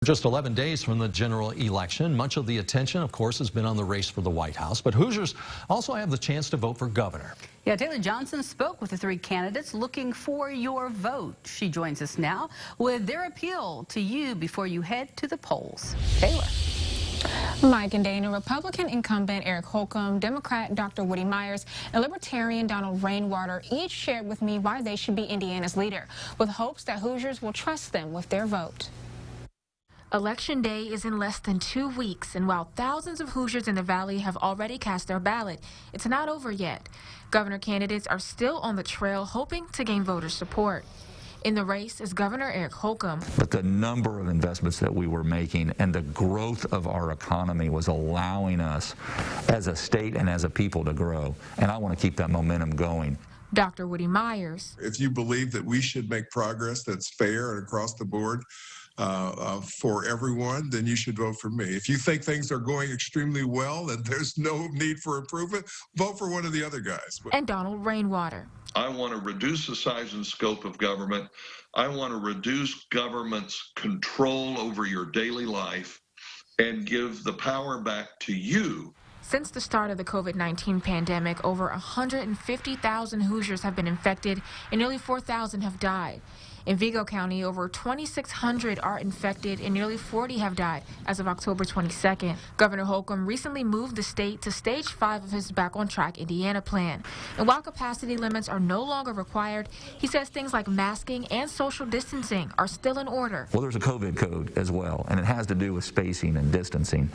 Just 11 days from the general election, much of the attention, of course, has been on the race for the White House. But Hoosiers also have the chance to vote for governor. Yeah, Taylor Johnson spoke with the three candidates looking for your vote. She joins us now with their appeal to you before you head to the polls. Taylor. Mike and Dana, Republican incumbent Eric Holcomb, Democrat Dr. Woody Myers, and Libertarian Donald Rainwater each shared with me why they should be Indiana's leader, with hopes that Hoosiers will trust them with their vote. Election Day is in less than 2 weeks, and while thousands of Hoosiers in the Valley have already cast their ballot, it's not over yet. Governor candidates are still on the trail, hoping to gain voter support. In the race is Governor Eric Holcomb. But the number of investments that we were making and the growth of our economy was allowing us as a state and as a people to grow. And I want to keep that momentum going. Dr. Woody Myers. If you believe that we should make progress that's fair and across the board for everyone, then you should vote for me. If you think things are going extremely well and there's no need for improvement, vote for one of the other guys. And Donald Rainwater. I want to reduce the size and scope of government. I want to reduce government's control over your daily life and give the power back to you. Since the start of the COVID-19 pandemic, over 150,000 Hoosiers have been infected and nearly 4,000 have died. In Vigo County, over 2,600 are infected and nearly 40 have died as of October 22nd. Governor Holcomb recently moved the state to stage 5 of his Back on Track Indiana plan. And while capacity limits are no longer required, he says things like masking and social distancing are still in order. Well, there's a COVID code as well, and it has to do with spacing and distancing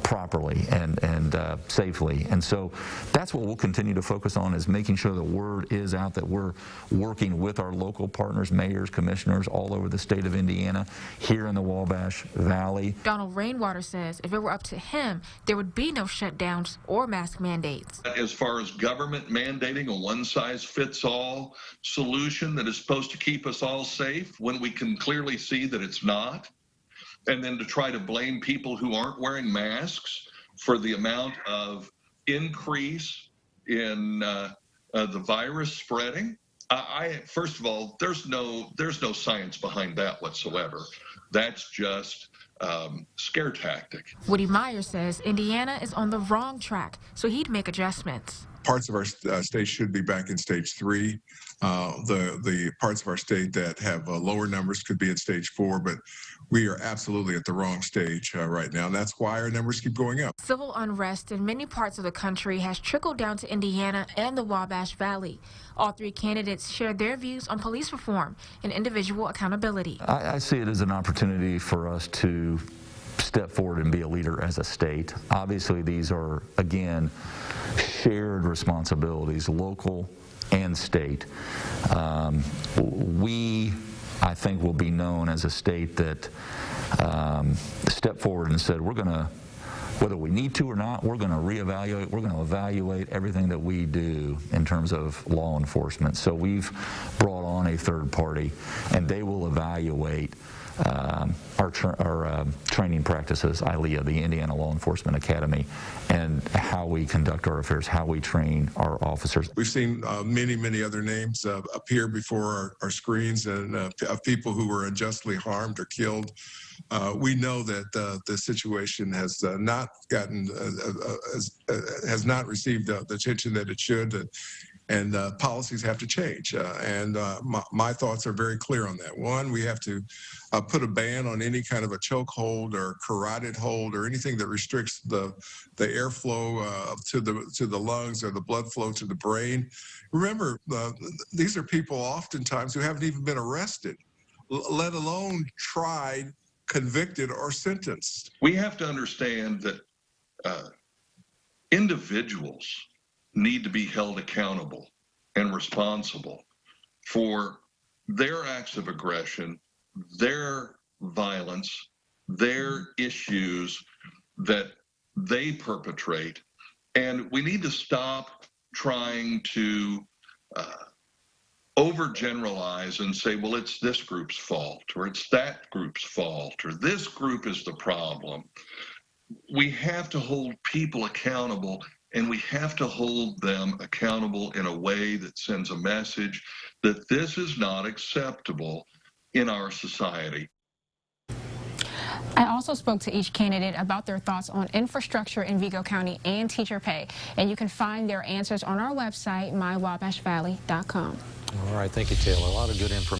properly and safely. And so that's what we'll continue to focus on, is making sure the word is out that we're working with our local partners, mayors, commissioners all over the state of Indiana, here in the Wabash Valley. Donald Rainwater says if it were up to him, there would be no shutdowns or mask mandates. As far as government mandating a one-size-fits-all solution that is supposed to keep us all safe when we can clearly see that it's not, and then to try to blame people who aren't wearing masks for the amount of increase in the virus spreading. First of all, there's no science behind that whatsoever. That's just scare tactic. Woody Myers says Indiana is on the wrong track, so he'd make adjustments. Parts of our state should be back in stage 3. The parts of our state that have lower numbers could be at stage 4, but we are absolutely at the wrong stage right now. And that's why our numbers keep going up. Civil unrest in many parts of the country has trickled down to Indiana and the Wabash Valley. All three candidates shared their views on police reform and individual accountability. I see it as an opportunity for us to step forward and be a leader as a state. Obviously, these are, again, shared responsibilities, local and state. We, I think, will be known as a state that stepped forward and said, we're going to, whether we need to or not, we're going to reevaluate, we're going to evaluate everything that we do in terms of law enforcement. So we've brought on a third party, and they will evaluate our training practices, ILEA, the Indiana Law Enforcement Academy, and how we conduct our affairs, how we train our officers. We've seen many other names appear before our screens, and of people who were unjustly harmed or killed. We know that the situation has not gotten, has not received the attention that it should. And policies have to change. My thoughts are very clear on that. One, we have to put a ban on any kind of a chokehold or carotid hold or anything that restricts the airflow to the lungs or the blood flow to the brain. Remember, these are people oftentimes who haven't even been arrested, let alone tried, convicted, or sentenced. We have to understand that individuals need to be held accountable and responsible for their acts of aggression, their violence, their issues that they perpetrate. And we need to stop trying to overgeneralize and say, well, it's this group's fault, or it's that group's fault, or this group is the problem. We have to hold people accountable, and we have to hold them accountable in a way that sends a message that this is not acceptable in our society. I also spoke to each candidate about their thoughts on infrastructure in Vigo County and teacher pay, and you can find their answers on our website, mywabashvalley.com. All right, thank you, Taylor. A lot of good information.